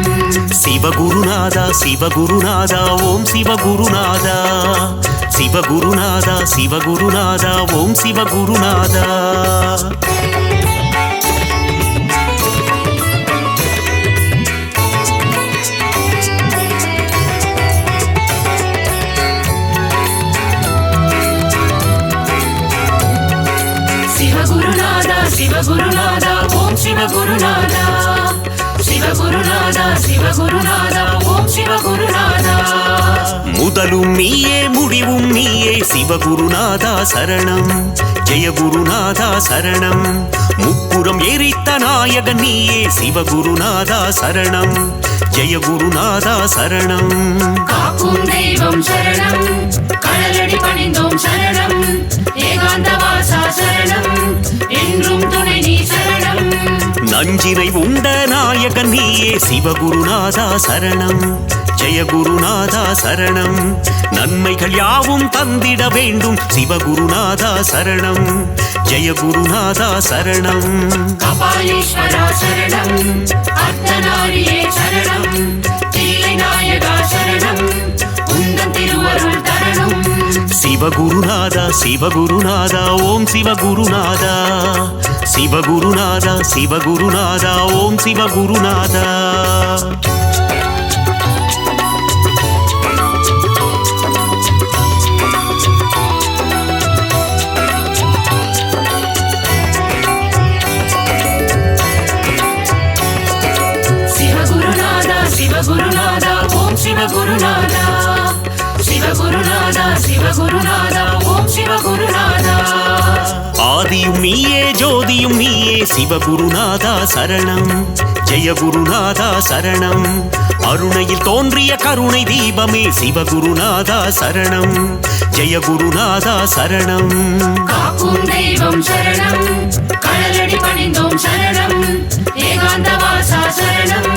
சிவகுருநாதா சிவகுருநாதா ஓம் சிவகுருநாதா சிவகுருநாதா சிவகுருநாதா ஓம் சிவகுருநாதா சிவகுருநாதா சிவகுருநாதா ஓம் சிவகுருநாதா சிவகுருநாதா சிவகுருநாதா ஓம் சிவகுருநாதா முதலும் நீயே முடிவும் நீயே சிவகுருநாதா சரணம் ஜெய குருநாதா சரணம் முப்புறம் எரித்த நாயகன் நீயே சிவகுருநாதா சரணம் ஜெய குருநாதா சரணம் காக்கும் தெய்வம் சரணம் கடலடி பணிந்தோம் சரணம் ஏகாந்த வாசா சரணம் என்றும் துணை நீ சரணம் நஞ்சினை உண்ட நாயகன் நீயே சிவகுருநாதா சரணம் ஜெய குருநாதா சரணம் நன்மைகள் யாவும் தந்திட வேண்டும் சிவகுருநாதா சரணம் ஜெய குருநாதா சரணம் கபாலீஸ்வரா சரணம் அர்த்தநாரியே சரணம் தில்லை நாயகா சரணம் உந்தன் திருவருள் தரணும் சிவகுருநாதா சிவகுருநாதா ஓம் சிவகுருநாதா சிவகுருநாதா சிவகுருநாதா ஓம் சிவகுருநாதா சிவகுருநாதா சிவகுருநாதா ஓம் சிவகுருநாதா சிவகுருநாதா சிவகுருநாதா ஓம் சிவகுருநாதா ஆதியும் நீயே ஜோதியும் நீயே சிவகுருநாதா சரணம் ஜெய குருநாதா சரணம் அருணையில் தோன்றிய கருணை தீபமே சிவகுருநாதா சரணம் ஜெய குருநாதா சரணம் காக்கும் தெய்வம் சரணம் கடலடி பணிந்தோம் சரணம் ஏகாந்த வாசா சரணம்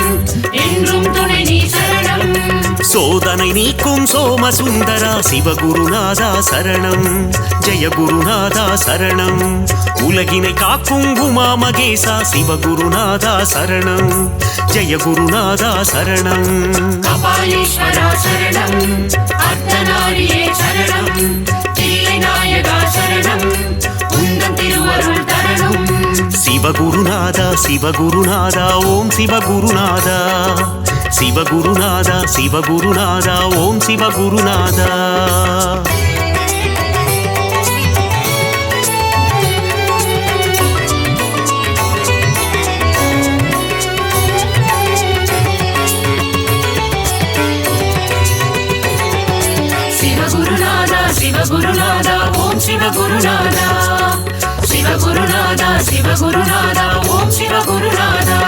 என்றும் துணை நீ சரணம் சோதனை நீக்கும் சோமசுந்தரா சிவகுருநாதா சரணம் ஜெய குருநாதா சரணம் உலகினை காக்கும் உமா மகேசா சிவகுருநாதா சரணம் ஜெய குருநாதா சரணம் கபாலீஸ்வரா சரணம் அர்த்தநாரியே சரணம் தில்லை நாயகா சரணம் உந்தன் திருவருள் தரணும் சிவகுருநாதா சிவகுருநாதா ஓம் சிவகுருநாதா சிவகுருநாதா சிவகுருநாதா ஓம் சிவகுருநாதா சிவகுருநாதா சிவகுருநாதா ஓம் சிவகுருநாதா சிவகுருநாதா சிவகுருநாதா ஓம் சிவகுருநாதா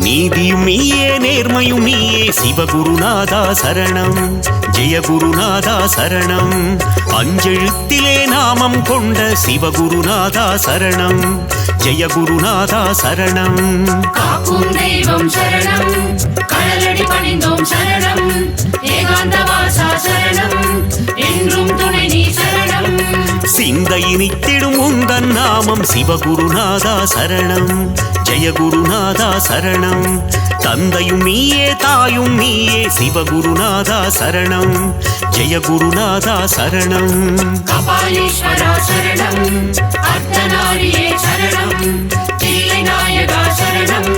நீதியும் நீயே நேர்மையும் நீயே சிவகுருநாதா சரணம் ஜெய குருநாதா சரணம் அஞ்செழுத்திலே நாமம் கொண்ட சிவகுருநாதா சரணம் ஜெய குருநாதா சரணம் காக்கும் தெய்வம் சரணம் கடலடி பணிந்தோம் சரணம் ஏகாந்த வாசா சரணம் என்றும் துணை நீ சரணம் சிந்தையினித்திடும் உந்தன் நாமம் சிவகுருநாதா சரணம் ஜெயகுருநாதா சரணம் தந்தையும் நீயே தாயும் நீயே சிவகுருநாதா சரணம் ஜெயகுருநாதா சரணம் கபாலீஸ்வரா சரணம் அர்த்தநாரியே சரணம் தில்லை நாயகா சரணம்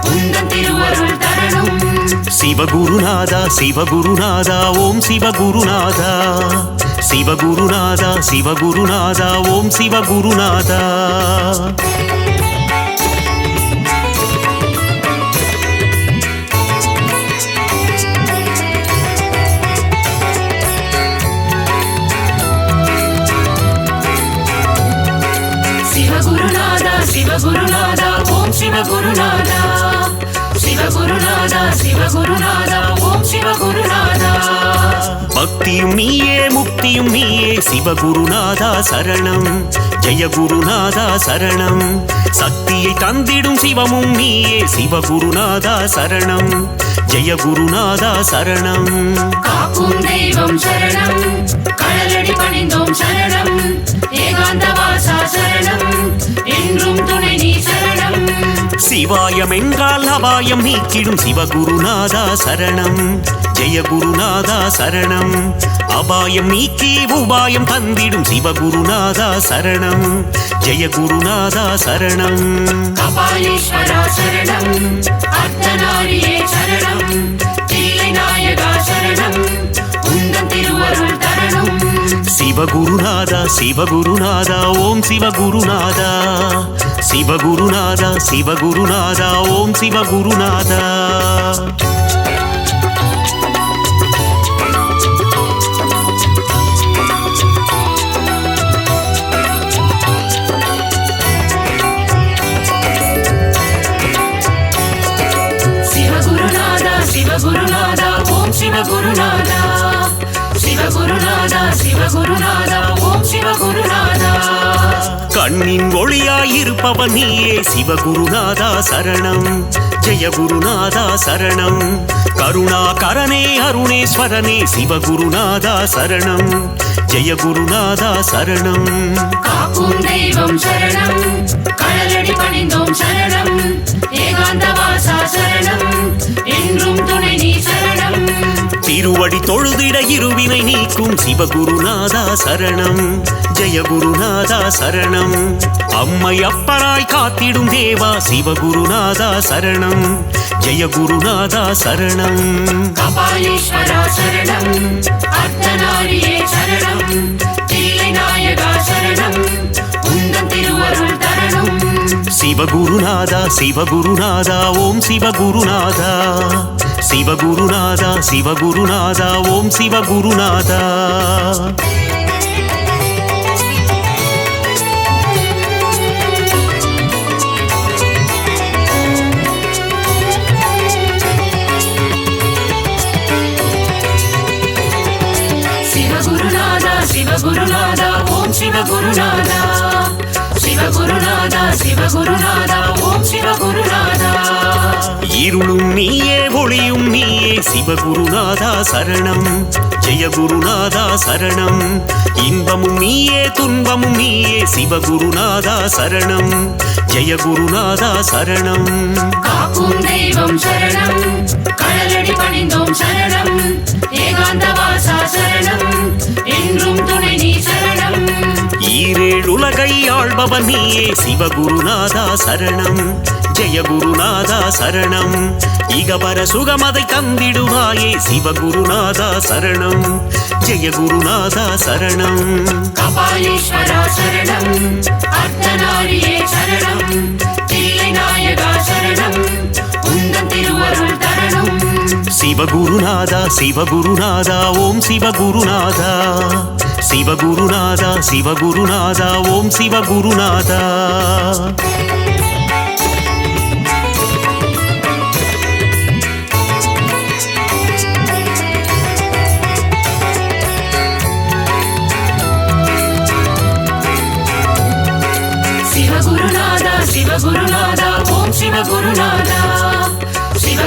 உந்தன் திருவருள் தரணும் சிவகுருநாதா சிவகுருநாதா ஓம் சிவகுருநாதா சிவகுருநாதா சிவகுருநாதா ஓம் சிவகுருநாதா சிவகுருநாதா சிவகுருநாதா ஓம் சிவகுருநாதா சிவகுருநாதா சிவகுருநாதா ஓம் சிவகுருநாதா பக்தியும் நீயே முக்தியும் நீயே சிவகுருநாதா சரணம் ஜெயகுருநாதா சரணம் சக்தியை தந்திடும் சிவமும் நீயே சிவகுருநாதா சரணம் ஜெயகுருநாதா சரணம் காக்கும் தெய்வம் சரணம் கடலடி பணிந்தோம் சரணம் ஏகாந்த வாசா சரணம் என்றும் துணை நீ சரணம் சிவாயம் என்றால் அபாயம் நீக்கிடும் சிவகுருநாதா சரணம் ஜெயகுருநாதா சரணம் அபாயம் நீக்கி உபாயம் தந்திடும் சிவகுருநாதா சரணம் ஜெயகுருநாதா சரணம் கபாலீஸ்வரா சரணம் அர்த்தநாரியே சரணம் தில்லை நாயகா சரணம் உந்தன் திருவருள் தரணும் சிவகுருநாதா சிவகுருநாதா ஓம் சிவகுருநாதா சிவகுருநாதா சிவகுருநாதா ஓம் சிவகுருநாதா சிவகுருநாதா சிவகுருநாதா ஓம் சிவகுருநாதா சிவகுருநாதா சிவகுருநாதா ஓம் சிவகுருநாதா கண்ணின் ஒளியாயிருப்பவன் நீயே சிவகுருநாதா சரணம் ஜெயகுருநாதா சரணம் கருணாகரனே அருணேஸ்வரனே சிவகுருநாதா சரணம் ஜெயகுருநாதா சரணம் காக்கும் தெய்வம் சரணம் கடலடி பணிந்தோம் சரணம் ஏகாந்த வாசா சரணம் என்றும் துணை நீ சரணம் திருவடி தொழுதிட இருவினை நீக்கும் சிவகுருநாதா சரணம் ஜெயகுருநாதா சரணம் அம்மை அப்பனாய் காத்திடும் தேவா சிவகுருநாதா சரணம் ஜெயகுருநாதா சரணம் கபாலீஸ்வரா சரணம் அர்த்தநாரியே சரணம் தில்லை நாயகா சரணம் உந்தன் திருவருள் தரணும் சிவகுருநாதா சிவகுருநாதா ஓம் சிவகுருநாதா சிவகுருநாதா சிவகுருநாதா ஓம் சிவகுருநாதா சிவகுருநாதா சிவகுருநாதா ஓம் சிவகுருநாதா சிவகுருநாதா சிவகுருநாதா ஓம் சிவகுருநாதா இருளும் நீயே ஒளியும் நீயே சிவகுருநாதா சரணம் ஜெயகுருநாதா சரணம் இன்பமும் நீயே துன்பமும் நீயே சிவகுருநாதா சரணம் ஜெயகுருநாதா சரணம் காக்கும் தெய்வம் சரணம் கடலடி பணிந்தோம் சரணம் ஏகாந்த வாசா சரணம் என்றும் துணை நீ சரணம் ஈரேழுலகை ஆள்பவன் நீயே சிவகுருநாதா சரணம் ஜெயகுருநாதா சரணம் இகபர சுகமதை தந்திடுவாயே சிவகுருநாதா சரணம் ஜெயகுருநாதா சரணம் கபாலீஸ்வரா சரணம் அர்த்தநாரியே சரணம் தில்லை நாயகா சரணம் உந்தன் திருவருள் தரணும் சிவகுருநாதா சிவகுருநாதா ஓம் சிவகுருநாதா சிவகுருநாதா சிவகுருநாதா ஓம் சிவகுருநாதா சிவகுருநாதா சிவகுருநாதா ஓம் சிவகுருநாதா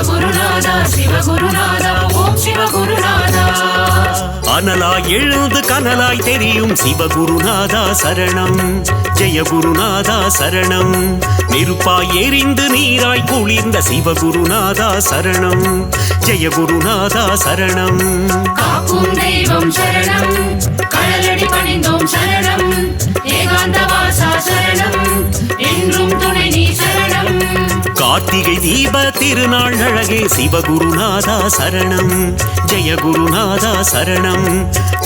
சிவகுருநாதா சிவகுருநாதா ஓம் சிவகுருநாதா அனலாய் எழுந்து கனலாய் தெரியும் சிவகுருநாதா சரணம் ஜெய குருநாதா சரணம் நெருப்பாய் எரிந்து நீராய் குளிர்ந்த சிவகுருநாதா சரணம் ஜெய குருநாதா சரணம் காக்கும் தெய்வம் சரணம் கடலடி பணிந்தோம் சரணம் ஏகாந்த வாசா சரணம் என்றும் துணை நீ சரணம் கார்த்திகை தீப திருநாள் அழகே சிவகுருநாதா சரணம் ஜெய குருநாதா சரணம்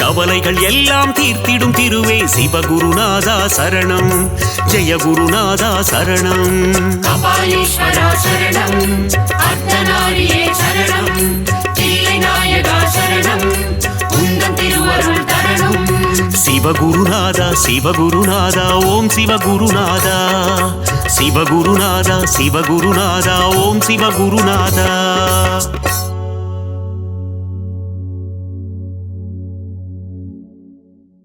கவலைகள் எல்லாம் தீர்த்திடும் திருவே சிவகுருநாதா சரணம் ஜெய குருநாதா சரணம் கபாலீஸ்வரா சரணம் அர்த்தநாரியே சரணம் தில்லை நாயகா சரணம் உந்தன் திருவருள் தரணும் சிவகுருநாதா சிவகுருநாதா ஓம் சிவகுருநாதா சிவகுருநாதா சிவகுருநாதா ஓம் சிவகுருநாதா